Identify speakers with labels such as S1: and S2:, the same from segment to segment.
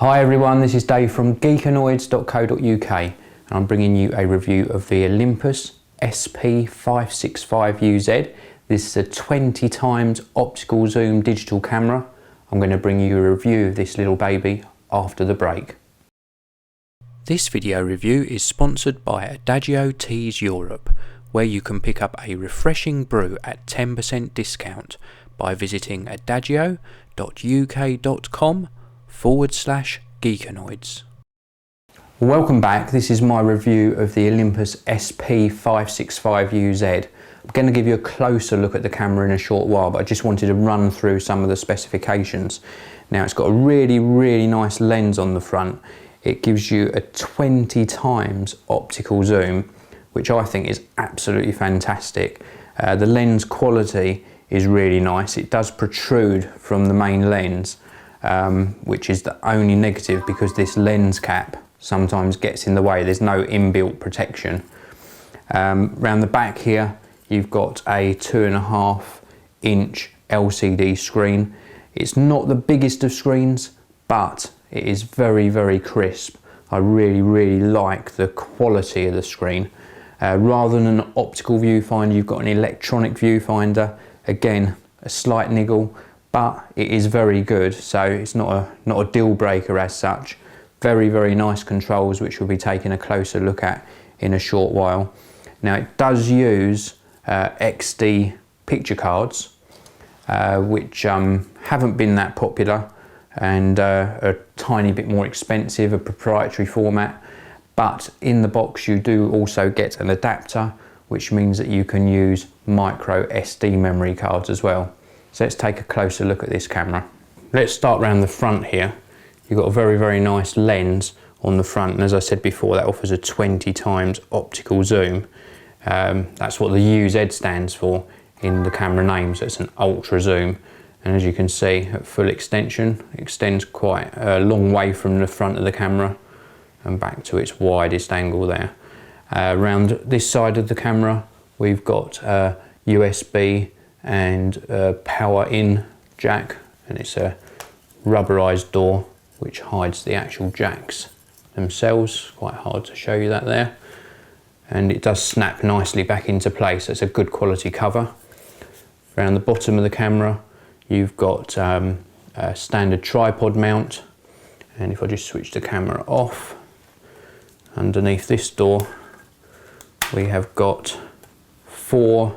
S1: Hi everyone, this is Dave from geekanoids.co.uk and I'm bringing you a review of the Olympus SP-565UZ. This is a 20 times optical zoom digital camera. I'm going to bring you a review of this little baby after the break. This video review is sponsored by Adagio Teas Europe, where you can pick up a refreshing brew at 10% discount by visiting adagio.uk.com/geekanoids. Welcome back. This is my review of the Olympus SP-565UZ. I'm going to give you a closer look at the camera in a short while, but I just wanted to run through some of the specifications. Now, it's got a really nice lens on the front. It gives you a 20 times optical zoom, which I think is absolutely fantastic. The lens quality is really nice. It does protrude from the main lens, which is the only negative because this lens cap sometimes gets in the way. There's no inbuilt protection. Around the back here, you've got a 2.5 inch LCD screen. It's not the biggest of screens, but it is very crisp. I really like the quality of the screen. Rather than an optical viewfinder, you've got an electronic viewfinder. Again, a slight niggle, but it is very good, so it's not a deal breaker as such. Very nice controls, which we'll be taking a closer look at in a short while. Now, it does use XD picture cards, which haven't been that popular and are a tiny bit more expensive, a proprietary format. But in the box you do also get an adapter, which means that you can use micro SD memory cards as well. So let's take a closer look at this camera. Let's start around the front here. You've got a very nice lens on the front, and as I said before, that offers a 20 times optical zoom. That's what the UZ stands for in the camera name, so it's an ultra zoom. And as you can see, at full extension, it extends quite a long way from the front of the camera and back to its widest angle there. Around this side of the camera, we've got USB and power in jack, and it's a rubberized door which hides the actual jacks themselves. Quite hard to show you that there. And it does snap nicely back into place. It's a good quality cover. Around the bottom of the camera, you've got a standard tripod mount. And if I just switch the camera off, underneath this door, we have got 4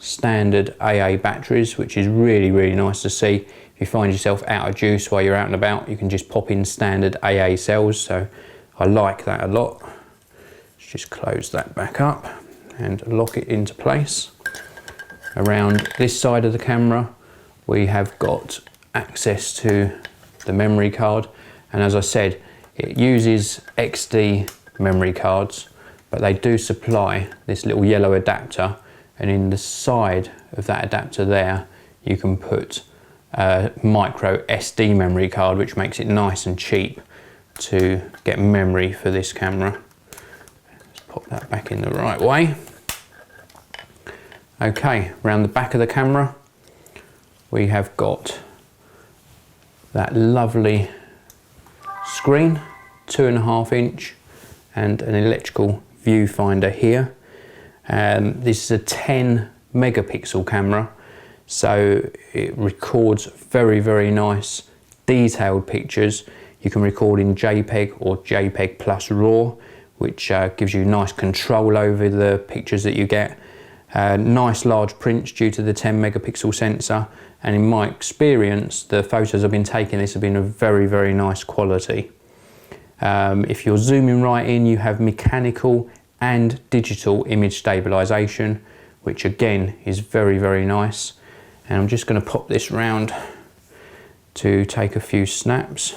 S1: standard AA batteries, which is really nice to see. If you find yourself out of juice while you're out and about, you can just pop in standard AA cells, so I like that a lot. Let's just close that back up and lock it into place. Around this side of the camera, we have got access to the memory card, and as I said, it uses XD memory cards, but they do supply this little yellow adapter, and in the side of that adapter there you can put a micro SD memory card, which makes it nice and cheap to get memory for this camera. Let's pop that back in the right way. Okay, around the back of the camera we have got that lovely screen, 2.5 inch, and an electrical viewfinder here. This is a 10 megapixel camera, so it records very nice detailed pictures. You can record in JPEG or JPEG plus RAW, which gives you nice control over the pictures that you get. Nice large prints due to the 10 megapixel sensor, and in my experience the photos I've been taking this have been of very nice quality. If you're zooming right in, you have mechanical and digital image stabilization, which again is very nice. And I'm just going to pop this round to take a few snaps.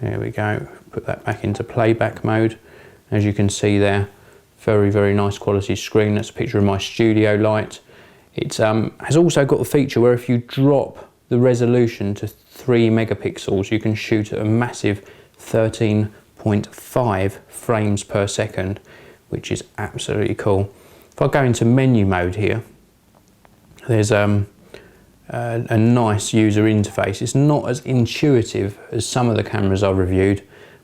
S1: There we go. Put that back into playback mode. As you can see there, very nice quality screen. That's a picture of my studio light. It has also got a feature where if you drop the resolution to 3 megapixels, you can shoot at a massive 13.5 frames per second, which is absolutely cool. If I go into menu mode here, there's a a nice user interface. It's not as intuitive as some of the cameras I've reviewed,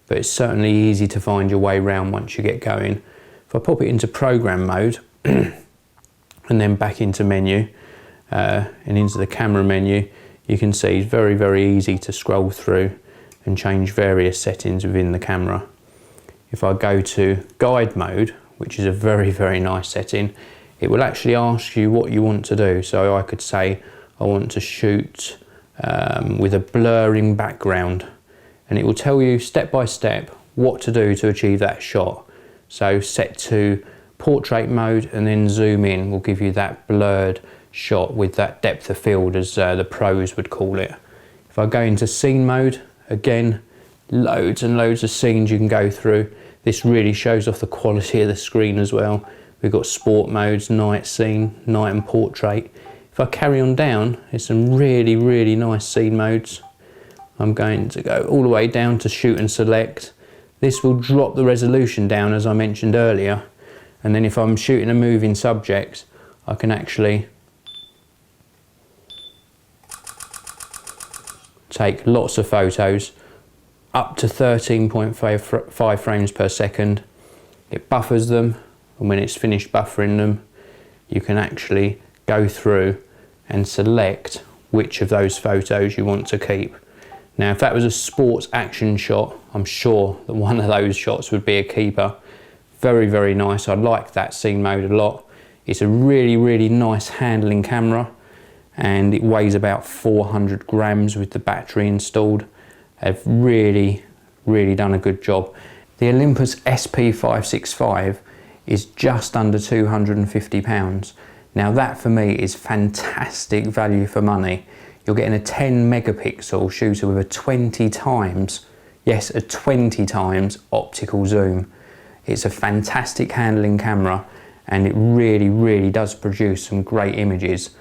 S1: but it's certainly easy to find your way around once you get going. If I pop it into program mode and then back into menu and into the camera menu, you can see it's very, very easy to scroll through and change various settings within the camera. If I go to guide mode, which is a very, very nice setting, it will actually ask you what you want to do. So I could say I want to shoot with a blurring background, and it will tell you step by step what to do to achieve that shot. So set to portrait mode and then zoom in will give you that blurred shot with that depth of field, as the pros would call it. If I go into scene mode, again, loads and loads of scenes you can go through. This really shows off the quality of the screen as well. We've got sport modes, night scene, night and portrait. If I carry on down, there's some really, really nice scene modes. I'm going to go all the way down to shoot and select. This will drop the resolution down, as I mentioned earlier. And then if I'm shooting a moving subject, I can actually take lots of photos, up to 13.5 frames per second. It buffers them, and when it's finished buffering them, you can actually go through and select which of those photos you want to keep. Now, if that was a sports action shot, I'm sure that one of those shots would be a keeper. Very, very nice. I like that scene mode a lot. It's a really, really nice handling camera, and it weighs about 400 grams with the battery installed. They've really, really done a good job. The Olympus SP-565 is just under £250. Now that for me is fantastic value for money. You're getting a 10 megapixel shooter with a 20 times, yes, a 20 times optical zoom. It's a fantastic handling camera, and it really, really does produce some great images.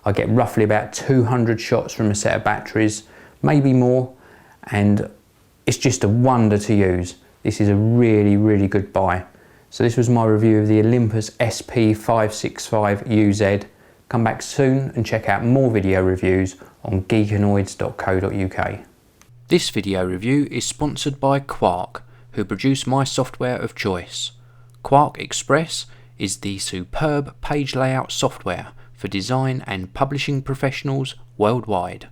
S1: I get roughly about 200 shots from a set of batteries, maybe more, and it's just a wonder to use. This is a really, really good buy. So this was my review of the Olympus SP-565UZ. Come back soon and check out more video reviews on geekanoids.co.uk. This video review is sponsored by Quark, who produce my software of choice. Quark Express is the superb page layout software for design and publishing professionals worldwide.